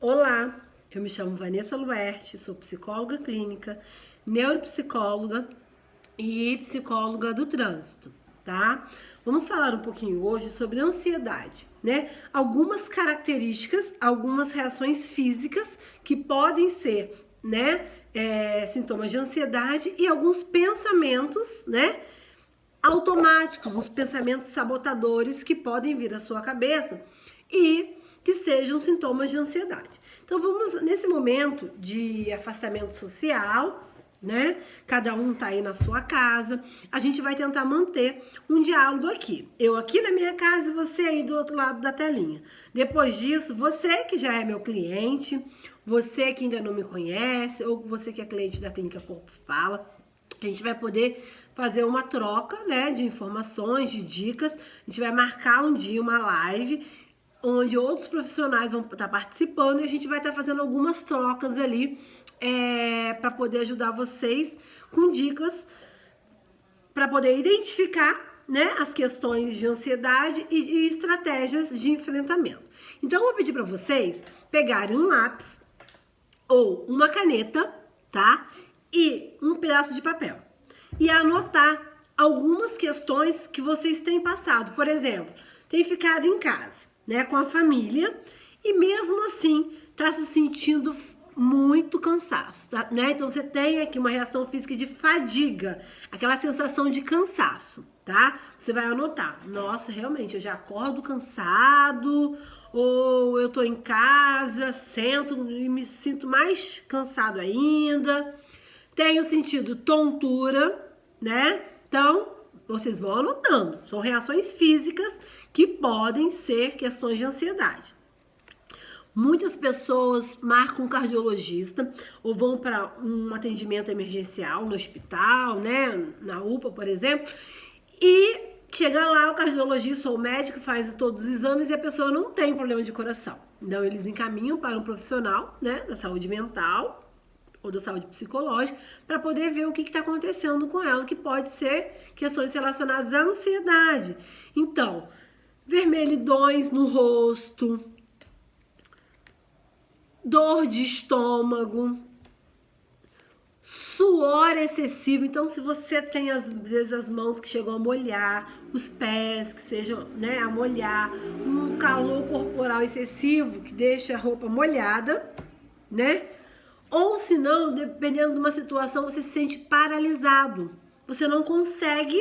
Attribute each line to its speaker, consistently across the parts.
Speaker 1: Olá, eu me chamo Vanessa Luerte, sou psicóloga clínica, neuropsicóloga e psicóloga do trânsito, tá? Vamos falar um pouquinho hoje sobre ansiedade, né? Algumas características, algumas reações físicas que podem ser, né, sintomas de ansiedade e alguns pensamentos, né, automáticos, os pensamentos sabotadores que podem vir à sua cabeça e que sejam sintomas de ansiedade. Então vamos, nesse momento de afastamento social, né? Cada um tá aí na sua casa, a gente vai tentar manter um diálogo aqui. Eu aqui na minha casa e você aí do outro lado da telinha. Depois disso, você que já é meu cliente, você que ainda não me conhece, ou você que é cliente da Clínica Corpo Fala, a gente vai poder fazer uma troca, né, de informações, de dicas. A gente vai marcar um dia uma live onde outros profissionais vão estar participando e a gente vai estar fazendo algumas trocas ali para poder ajudar vocês com dicas para poder identificar, né, as questões de ansiedade e estratégias de enfrentamento. Então, eu vou pedir para vocês pegarem um lápis ou uma caneta, tá? E um pedaço de papel. E anotar algumas questões que vocês têm passado. Por exemplo, tem ficado em casa, né, com a família e mesmo assim tá se sentindo muito cansaço, tá, né? Então você tem aqui uma reação física de fadiga, aquela sensação de cansaço, tá? Você vai anotar. Nossa, realmente eu já acordo cansado, ou eu tô em casa, sento e me sinto mais cansado ainda. Tenho sentido tontura, né? Então, vocês vão anotando. São reações físicas que podem ser questões de ansiedade. Muitas pessoas marcam um cardiologista ou vão para um atendimento emergencial no hospital, né? Na UPA, por exemplo, e chega lá o cardiologista ou o médico faz todos os exames e a pessoa não tem problema de coração. Então, eles encaminham para um profissional, né, da saúde mental ou da saúde psicológica, para poder ver o que está acontecendo com ela, que pode ser questões relacionadas à ansiedade. Então, vermelhidões no rosto, dor de estômago, suor excessivo. Então, se você tem às vezes as mãos que chegam a molhar, os pés que sejam, né, a molhar, um calor corporal excessivo que deixa a roupa molhada, né? Ou se não, dependendo de uma situação, você se sente paralisado. Você não consegue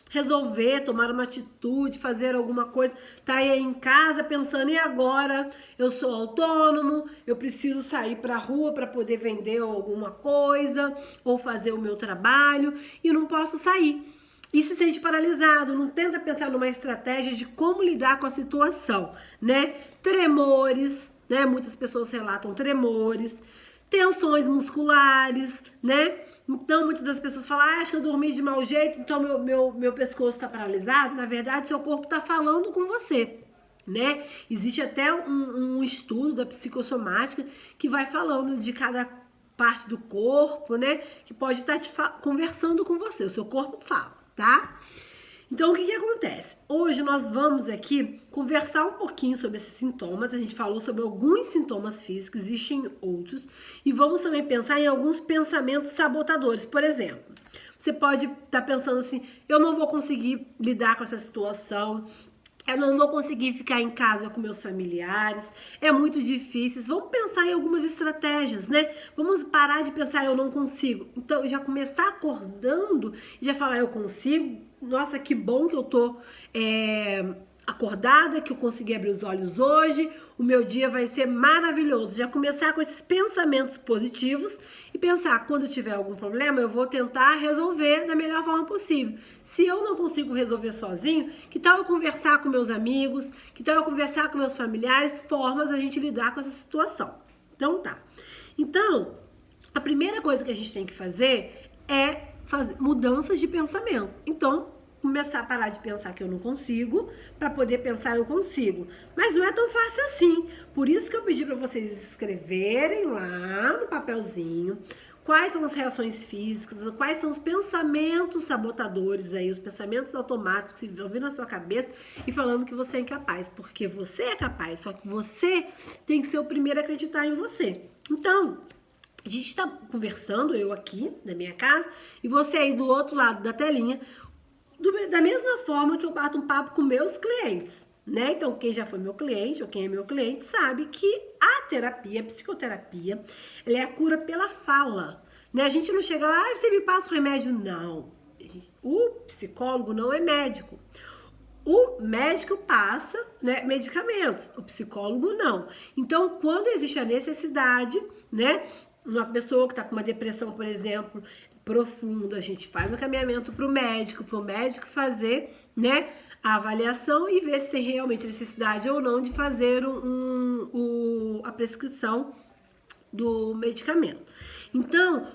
Speaker 1: resolver, tomar uma atitude, fazer alguma coisa. Tá aí em casa pensando, e agora? Eu sou autônomo, eu preciso sair pra rua para poder vender alguma coisa ou fazer o meu trabalho e não posso sair. E se sente paralisado, não tenta pensar numa estratégia de como lidar com a situação, né? Tremores, né? Muitas pessoas relatam tremores, tensões musculares, né? Então, muitas das pessoas falam, acho que eu dormi de mau jeito, então meu pescoço está paralisado. Na verdade, seu corpo está falando com você, né? Existe até um estudo da psicossomática que vai falando de cada parte do corpo, né? Que pode estar conversando com você, o seu corpo fala, tá? Então, o que acontece? Hoje nós vamos aqui conversar um pouquinho sobre esses sintomas. A gente falou sobre alguns sintomas físicos, existem outros. E vamos também pensar em alguns pensamentos sabotadores. Por exemplo, você pode estar pensando assim, eu não vou conseguir lidar com essa situação, eu não vou conseguir ficar em casa com meus familiares, é muito difícil. Vamos pensar em algumas estratégias, né? Vamos parar de pensar, eu não consigo. Então, já começar acordando e já falar, eu consigo. Nossa, que bom que eu tô acordada, que eu consegui abrir os olhos hoje. O meu dia vai ser maravilhoso. Já começar com esses pensamentos positivos e pensar, quando eu tiver algum problema, eu vou tentar resolver da melhor forma possível. Se eu não consigo resolver sozinho, que tal eu conversar com meus amigos, que tal eu conversar com meus familiares, formas a gente lidar com essa situação. Então tá. Então, a primeira coisa que a gente tem que fazer é fazer mudanças de pensamento. Então, começar a parar de pensar que eu não consigo, para poder pensar eu consigo. Mas não é tão fácil assim. Por isso que eu pedi para vocês escreverem lá no papelzinho quais são as reações físicas, quais são os pensamentos sabotadores aí, os pensamentos automáticos que vão vir na sua cabeça e falando que você é incapaz, porque você é capaz, só que você tem que ser o primeiro a acreditar em você. Então, a gente está conversando, eu aqui na minha casa e você aí do outro lado da telinha, da mesma forma que eu bato um papo com meus clientes, né? Então, quem já foi meu cliente ou quem é meu cliente sabe que a terapia, a psicoterapia, ela é a cura pela fala, né? A gente não chega lá, você me passa o remédio, não. O psicólogo não é médico. O médico passa, né, medicamentos, o psicólogo não. Então, quando existe a necessidade, né, uma pessoa que está com uma depressão, por exemplo, profunda, a gente faz um encaminhamento para o médico fazer, né, a avaliação e ver se tem realmente necessidade ou não de fazer a prescrição do medicamento. Então,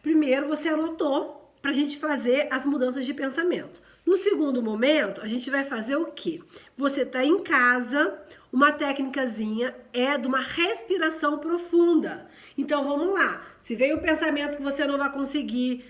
Speaker 1: primeiro você anotou para a gente fazer as mudanças de pensamento. No segundo momento, a gente vai fazer o quê? Você tá em casa, uma técnicazinha é de uma respiração profunda. Então, vamos lá. Se veio o pensamento que você não vai conseguir,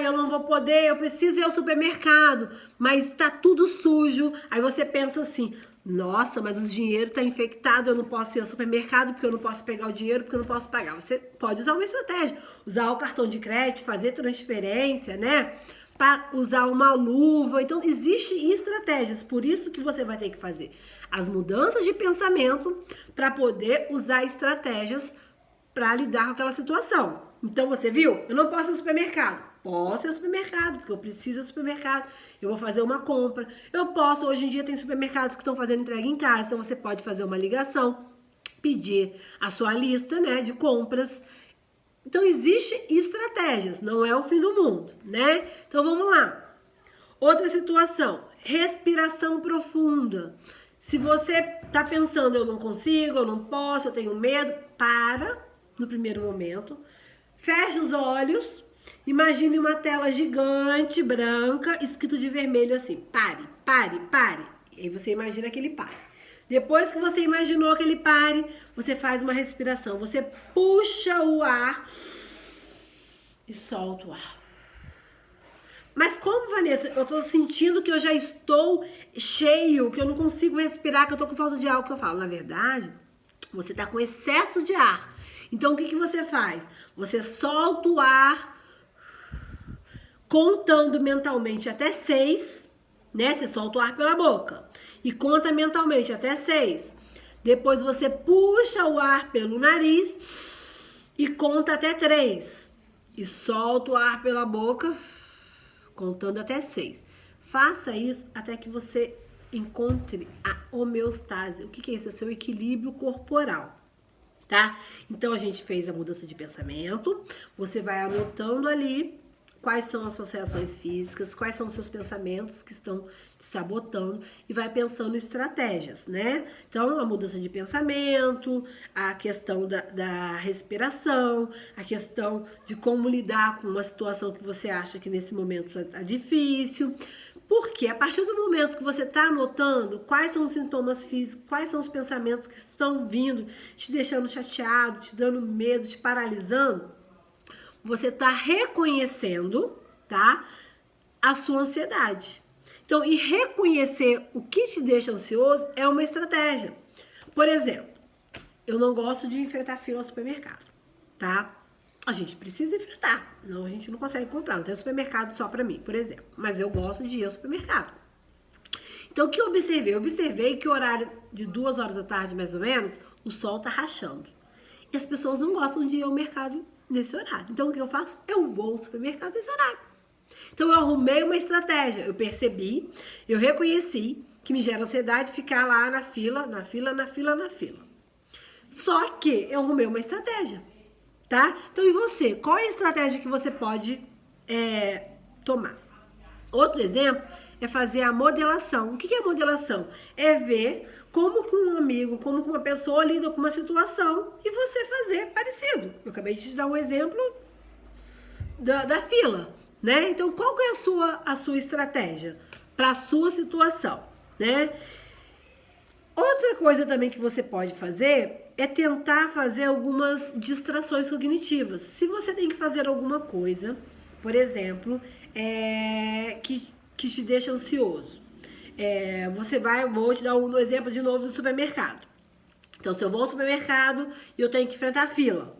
Speaker 1: eu não vou poder, eu preciso ir ao supermercado, mas tá tudo sujo. Aí você pensa assim, nossa, mas o dinheiro tá infectado, eu não posso ir ao supermercado porque eu não posso pegar o dinheiro, porque eu não posso pagar. Você pode usar uma estratégia, usar o cartão de crédito, fazer transferência, né? Para usar uma luva. Então, existem estratégias, por isso que você vai ter que fazer as mudanças de pensamento para poder usar estratégias para lidar com aquela situação. Então, você viu? Eu não posso ir ao supermercado. Posso ir ao supermercado, porque eu preciso ir ao supermercado. Eu vou fazer uma compra. Eu posso, hoje em dia tem supermercados que estão fazendo entrega em casa, então você pode fazer uma ligação, pedir a sua lista, né, de compras. Então, existem estratégias, não é o fim do mundo, né? Então, vamos lá. Outra situação, respiração profunda. Se você tá pensando, eu não consigo, eu não posso, eu tenho medo, para no primeiro momento, fecha os olhos, imagine uma tela gigante, branca, escrito de vermelho assim, pare, pare, pare. E aí você imagina aquele pare. Depois que você imaginou aquele pare, você faz uma respiração. Você puxa o ar e solta o ar. Mas como, Vanessa, eu tô sentindo que eu já estou cheio, que eu não consigo respirar, que eu tô com falta de ar, o que eu falo? Na verdade, você tá com excesso de ar. Então, o que você faz? Você solta o ar, contando mentalmente até 6, né? Você solta o ar pela boca. E conta mentalmente até 6. Depois você puxa o ar pelo nariz e conta até 3. E solta o ar pela boca, contando até 6. Faça isso até que você encontre a homeostase. O que é isso? É o seu equilíbrio corporal, tá? Então, a gente fez a mudança de pensamento. Você vai anotando ali quais são as suas reações físicas, quais são os seus pensamentos que estão te sabotando e vai pensando em estratégias, né? Então, a mudança de pensamento, a questão da respiração, a questão de como lidar com uma situação que você acha que nesse momento está difícil. Porque a partir do momento que você está anotando quais são os sintomas físicos, quais são os pensamentos que estão vindo, te deixando chateado, te dando medo, te paralisando, você está reconhecendo, tá, a sua ansiedade. Então, e reconhecer o que te deixa ansioso é uma estratégia. Por exemplo, eu não gosto de enfrentar fila ao supermercado, tá? A gente precisa enfrentar, não, a gente não consegue comprar, não tem supermercado só pra mim, por exemplo. Mas eu gosto de ir ao supermercado. Então, o que eu observei? Eu observei que o horário de 2 horas da tarde, mais ou menos, o sol tá rachando. E as pessoas não gostam de ir ao mercado nesse horário. Então, o que eu faço? Eu vou ao supermercado nesse horário. Então, eu arrumei uma estratégia. Eu percebi, eu reconheci que me gera ansiedade ficar lá na fila. Só que eu arrumei uma estratégia, tá? Então, e você? Qual é a estratégia que você pode tomar? Outro exemplo é fazer a modelação. O que é modelação? É ver como que um amigo, como que uma pessoa lida com uma situação e você fazer parecido. Eu acabei de te dar um exemplo da fila, né? Então, qual que é a sua estratégia para a sua situação, né? Outra coisa também que você pode fazer é tentar fazer algumas distrações cognitivas. Se você tem que fazer alguma coisa, por exemplo, que te deixa ansioso. Vou te dar um exemplo de novo do supermercado. Então, se eu vou ao supermercado e eu tenho que enfrentar a fila,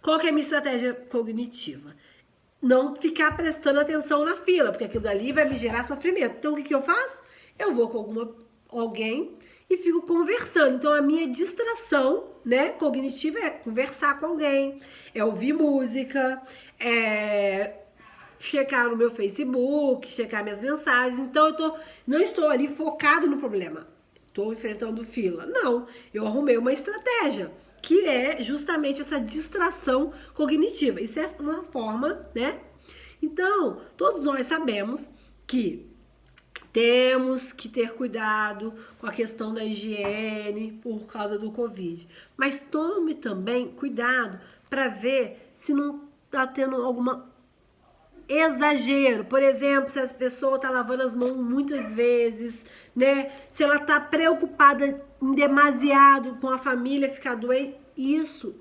Speaker 1: qual que é a minha estratégia cognitiva? Não ficar prestando atenção na fila, porque aquilo dali vai me gerar sofrimento. Então, o que eu faço? Eu vou com alguém e fico conversando. Então, a minha distração, né, cognitiva é conversar com alguém, é ouvir música, checar no meu Facebook, checar minhas mensagens. Então, não estou ali focado no problema. Estou enfrentando fila. Não, eu arrumei uma estratégia, que é justamente essa distração cognitiva. Isso é uma forma, né? Então, todos nós sabemos que temos que ter cuidado com a questão da higiene por causa do Covid. Mas tome também cuidado para ver se não está tendo alguma exagero. Por exemplo, se a pessoa está lavando as mãos muitas vezes, né? Se ela está preocupada em demasiado com a família ficar doente, isso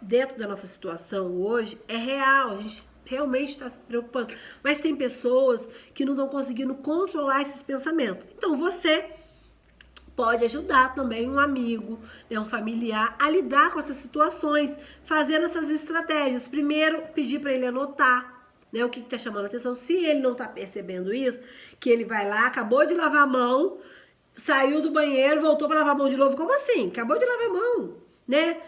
Speaker 1: dentro da nossa situação hoje é real. A gente realmente está se preocupando. Mas tem pessoas que não estão conseguindo controlar esses pensamentos. Então você pode ajudar também um amigo, né, um familiar a lidar com essas situações, fazendo essas estratégias. Primeiro, pedir para ele anotar, né, o que está chamando a atenção. Se ele não está percebendo isso, que ele vai lá, acabou de lavar a mão, saiu do banheiro, voltou para lavar a mão de novo. Como assim? Acabou de lavar a mão, né?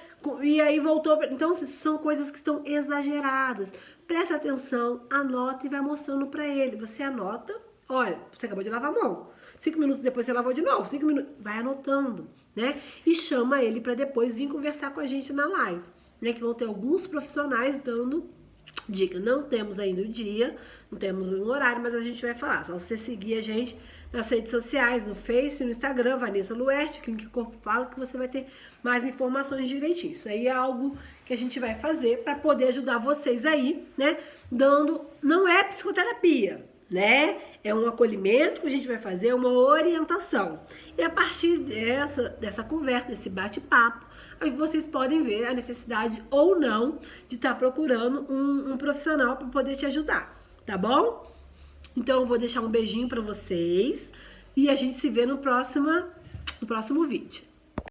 Speaker 1: E aí voltou. Então, são coisas que estão exageradas. Presta atenção, anota e vai mostrando para ele. Você anota, olha, você acabou de lavar a mão. 5 minutos depois você lavou de novo. 5 minutos, vai anotando, né? E chama ele para depois vir conversar com a gente na live, né? Que vão ter alguns profissionais dando dica. Não temos ainda o dia, não temos um horário, mas a gente vai falar. Só você seguir a gente nas redes sociais, no Face, no Instagram, Vanessa Luerte, Clínica Corpo Fala, que você vai ter mais informações direitinho. Isso aí é algo que a gente vai fazer para poder ajudar vocês aí, né? Não é psicoterapia, né? É um acolhimento que a gente vai fazer, uma orientação. E a partir dessa conversa, desse bate-papo, aí vocês podem ver a necessidade ou não de estar procurando um profissional para poder te ajudar, tá bom? Então eu vou deixar um beijinho para vocês e a gente se vê no próximo vídeo.